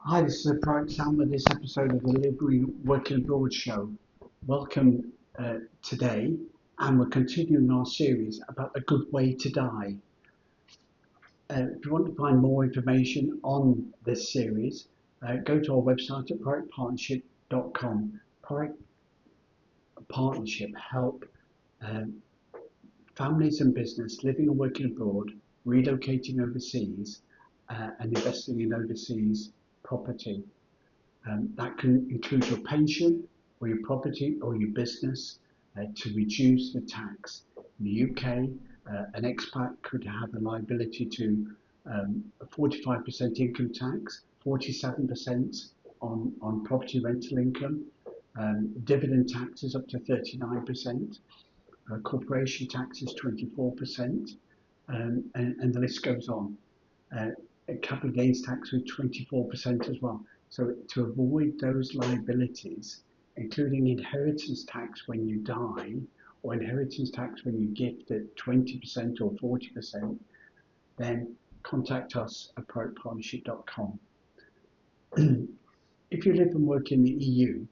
Hi, this is Private Sam with this episode of the Living Working Abroad show. Welcome today, and we're continuing our series about a good way to die. If you want to find more information on this series, go to our website at privatepartnership.com. Private Partnership help um, families and business living and working abroad, relocating overseas, and investing in overseas property. That can include your pension or your property or your business to reduce the tax. In the UK, an expat could have a liability to 45% income tax, 47% on property rental income, dividend taxes up to 39%, corporation tax is 24%, and the list goes on. Uh, Capital gains tax with 24% as well. So to avoid those liabilities, including inheritance tax when you die, or inheritance tax when you gift at 20% or 40%, then contact us at privatepartnership.com. If you live and work in the EU,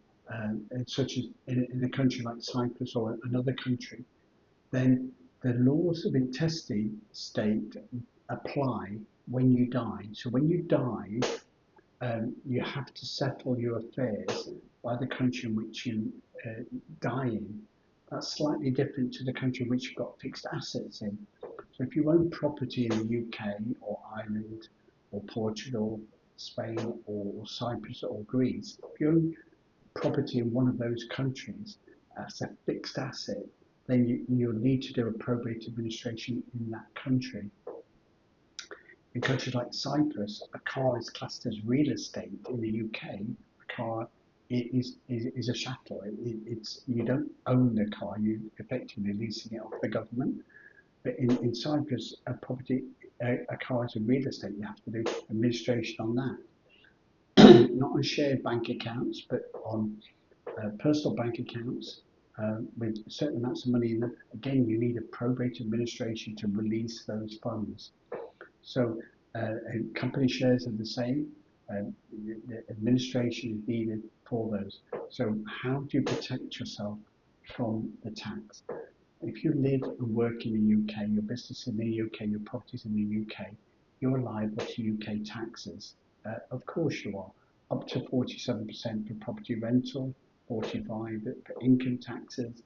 such as in a country like Cyprus or another country, then the laws of intestate apply when you die. So when you die, you have to settle your affairs by the country in which you die in. That's slightly different to the country in which you've got fixed assets in. So if you own property in the UK or Ireland or Portugal, Spain or Cyprus or Greece, if you own property in one of those countries as a fixed asset, then you'll need to do a probate administration in that country. In countries like Cyprus, a car is classed as real estate. In the UK, a car is a chattel. You don't own the car, you're effectively leasing it off the government. But in Cyprus, a car is a real estate. You have to do administration on that. Not on shared bank accounts, but on personal bank accounts with certain amounts of money in them. Again, you need a probate administration to release those funds. So company shares are the same. The administration is needed for those. So how do you protect yourself from the tax? If you live and work in the UK, your business in the UK, your properties in the UK, you're liable to UK taxes. Of course you are. Up to 47% for property rental, 45% for income taxes,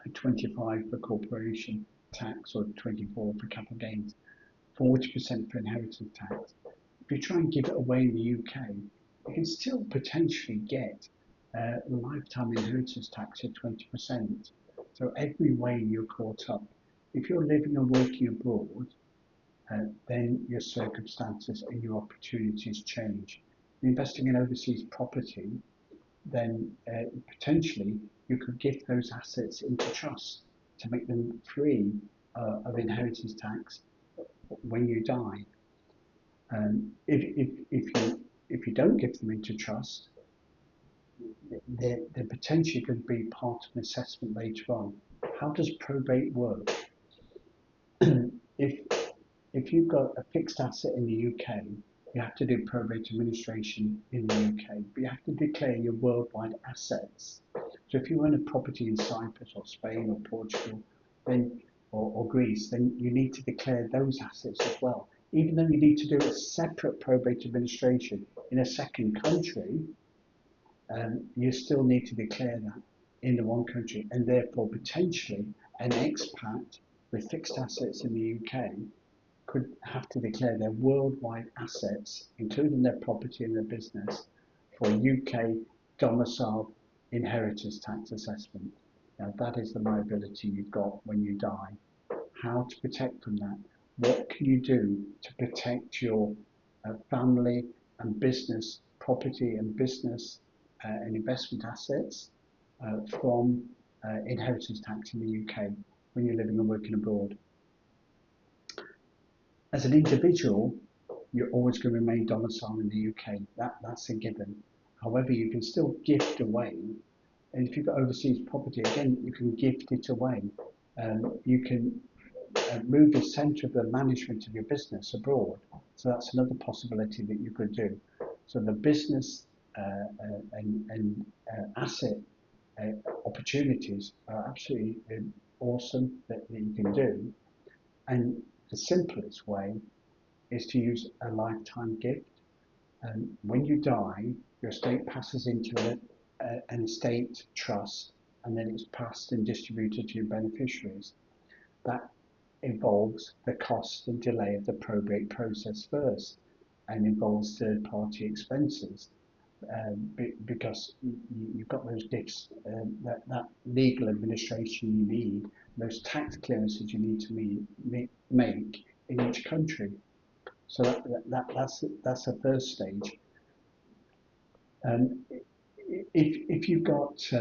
25% for corporation tax, or 24% for capital gains. 40% for inheritance tax. If you try and give it away in the UK, you can still potentially get lifetime inheritance tax at 20%. So every way you're caught up. If you're living and working abroad, then your circumstances and your opportunities change. Investing in overseas property, then potentially you could gift those assets into trust to make them free of inheritance tax when you die. If you don't give them into trust, they're potentially going to be part of an assessment later on. How does probate work? if if you've got a fixed asset in the UK, you have to do probate administration in the UK, but you have to declare your worldwide assets. So if you own a property in Cyprus or Spain or Portugal, then or Greece, then you need to declare those assets as well. Even though you need to do a separate probate administration in a second country, you still need to declare that in the one country, and therefore potentially an expat with fixed assets in the UK could have to declare their worldwide assets, including their property and their business, for UK domicile inheritance tax assessment. Now that is the liability you've got when you die. How to protect from that? What can you do to protect your family and business property and business and investment assets from inheritance tax in the UK when you're living and working abroad? As an individual, you're always going to remain domiciled in the UK. That's a given. However, you can still gift away. And if you've got overseas property, again, you can gift it away. You can move the centre of the management of your business abroad. So that's another possibility that you could do. So the business and asset opportunities are absolutely awesome that you can do. And the simplest way is to use a lifetime gift. And when you die, your estate passes into an estate trust, and then it's passed and distributed to your beneficiaries. That involves the cost and delay of the probate process first, and involves third-party expenses, because you've got those gifts, that legal administration you need, those tax clearances you need to make in each country. So that's the first stage. Um, if you've got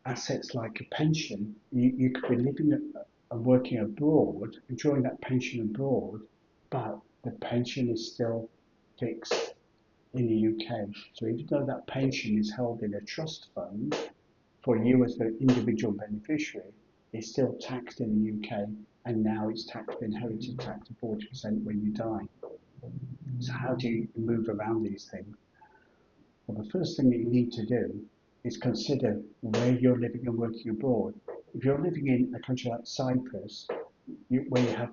assets like a pension, you could be living and working abroad, enjoying that pension abroad, but the pension is still fixed in the UK. So even though that pension is held in a trust fund for you as the individual beneficiary, it's still taxed in the UK, and now it's taxed inheritance tax of 40% when you die. So how do you move around these things? Well, the first thing that you need to do is consider where you're living and working abroad. If you're living in a country like Cyprus, where you have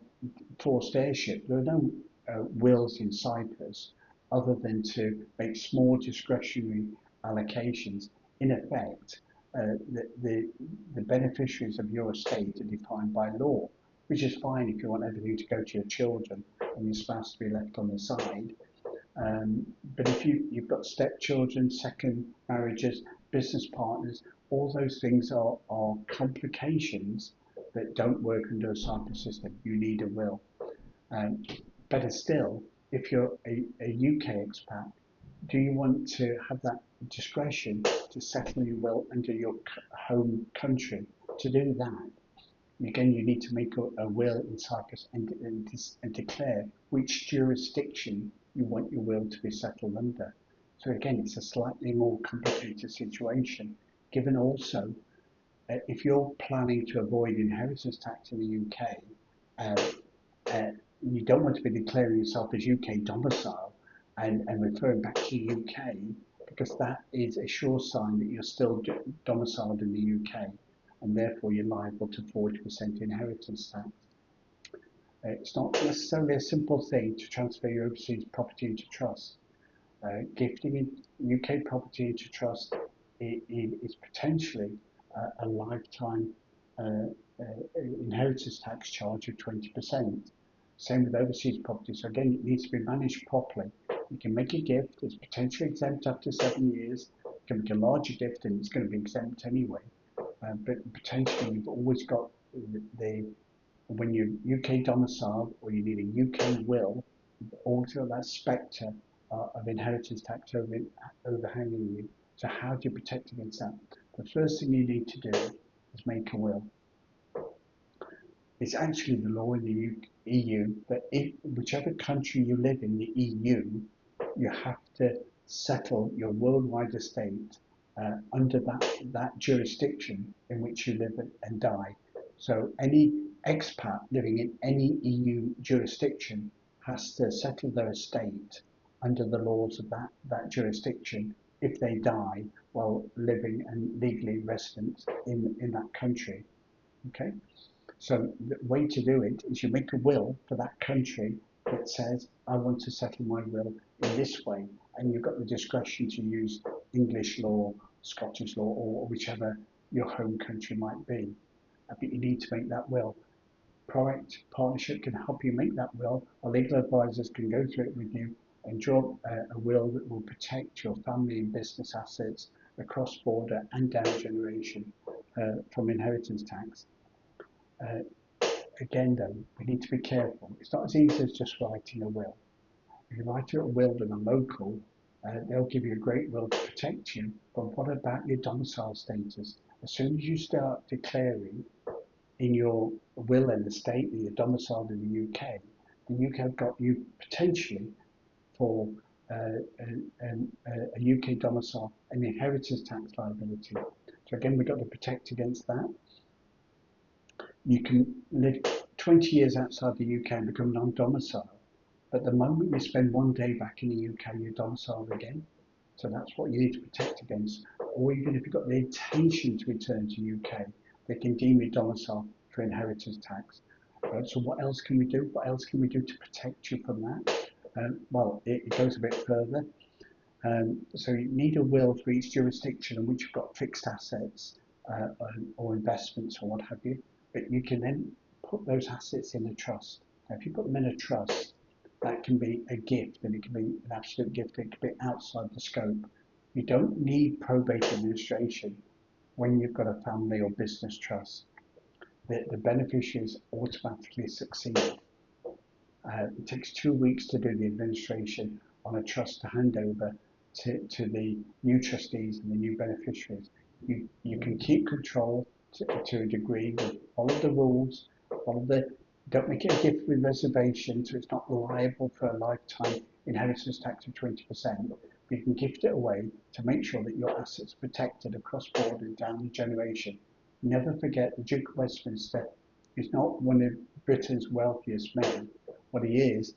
forced heirship, there are no wills in Cyprus other than to make small discretionary allocations. In effect, the beneficiaries of your estate are defined by law, which is fine if you want everything to go to your children and your spouse to be left on the side. But if you've got stepchildren, second marriages, business partners, all those things are complications that don't work under a Cyprus system. You need a will. Better still, if you're a UK expat, do you want to have that discretion to settle your will under your home country? To do that, again, you need to make a will in Cyprus and declare which jurisdiction you want your will to be settled under. So again, it's a slightly more complicated situation, given also if you're planning to avoid inheritance tax in the UK, you don't want to be declaring yourself as UK domicile and referring back to the UK, because that is a sure sign that you're still domiciled in the UK, and therefore you're liable to 40% inheritance tax. It's not necessarily a simple thing to transfer your overseas property into trust. Gifting UK property into trust is potentially a lifetime inheritance tax charge of 20%. Same with overseas property. So again, it needs to be managed properly. You can make a gift, it's potentially exempt after 7 years. You can make a larger gift and it's going to be exempt anyway. But potentially you've always got when you're UK domiciled or you need a UK will, also that spectre of inheritance tax overhanging you. So how do you protect against that? The first thing you need to do is make a will. It's actually the law in the EU that if whichever country you live in the EU, you have to settle your worldwide estate under that jurisdiction in which you live and die. So any expat living in any EU jurisdiction has to settle their estate under the laws of that jurisdiction if they die while living and legally resident in that country. Okay? So the way to do it is you make a will for that country that says, I want to settle my will in this way. And you've got the discretion to use English law, Scottish law, or whichever your home country might be. But you need to make that will. Probate partnership can help you make that will. Our legal advisors can go through it with you and draw a will that will protect your family and business assets across border and down generation from inheritance tax. Again though, we need to be careful. It's not as easy as just writing a will. If you write a will with a local, they'll give you a great will to protect you, but what about your domicile status? As soon as you start declaring in your will and estate that you're domiciled in the UK, the UK have got you potentially for a UK domicile and inheritance tax liability. So again, we've got to protect against that. You can live 20 years outside the UK and become non-domicile, But the moment you spend 1 day back in the UK, you're domiciled again. So that's what you need to protect against. Or even if you've got the intention to return to UK, they can deem you domicile for inheritance tax. So what else can we do? What else can we do to protect you from that? Well, it goes a bit further. So you need a will for each jurisdiction in which you've got fixed assets or investments or what have you. But you can then put those assets in a trust. Now, if you put them in a trust, that can be a gift, and it can be an absolute gift. It can be outside the scope. You don't need probate administration when you've got a family or business trust. The beneficiaries automatically succeed. It takes 2 weeks to do the administration on a trust to hand over to the new trustees and the new beneficiaries. You can keep control to a degree, follow the rules, don't make it a gift with reservation, so it's not liable for a lifetime inheritance tax of 20%. But you can gift it away to make sure that your assets are protected across board and down the generation. Never forget, the Duke of Westminster is not one of Britain's wealthiest men. What he is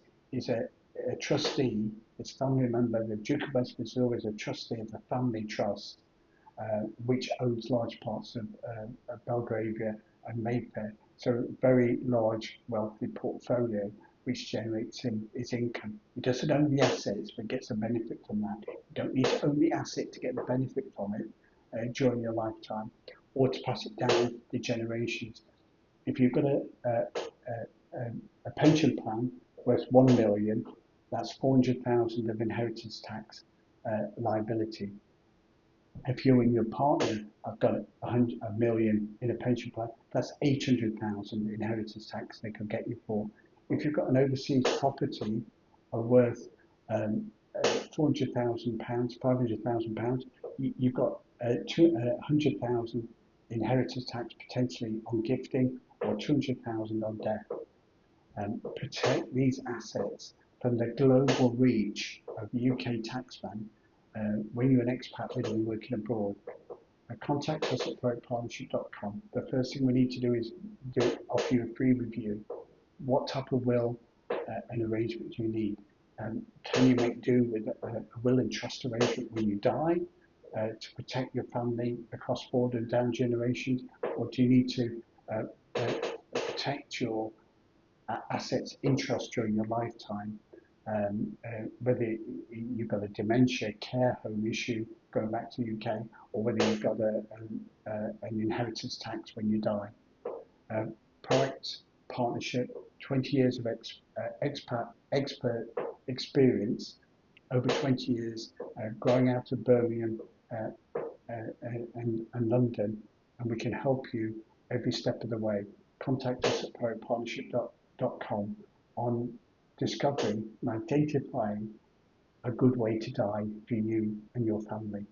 a trustee, his family member. The Duke of Westminster is a trustee of the family trust, which owns large parts of Belgravia and Mayfair. So a very large, wealthy portfolio, which generates him his income. He doesn't own the assets, but gets a benefit from that. You don't need to own the asset to get the benefit from it during your lifetime, or to pass it down the generations. If you've got a pension plan worth 1 million, that's 400,000 of inheritance tax liability. If you and your partner have got a million in a pension plan, that's 800,000 inheritance tax they could get you for. If you've got an overseas property worth £400,000, £500,000, you've got 100,000 inheritance tax potentially on gifting, or 200,000 on death. Protect these assets from the global reach of the UK taxman when you're an expat living and working abroad. Contact us at probatepartnership.com. The first thing we need to do is offer you a free review. What type of will and arrangement do you need? Can you make do with a will and trust arrangement when you die to protect your family across board and down generations? Or do you need to protect your assets in trust during your lifetime? Whether you've got a dementia care home issue going back to the UK, or whether you've got an inheritance tax when you die. Product partnership, 20 years of expert experience, over 20 years growing out of Birmingham and London, and we can help you every step of the way. Contact us at probatepartnership.com on discovering and identifying a good way to die for you and your family.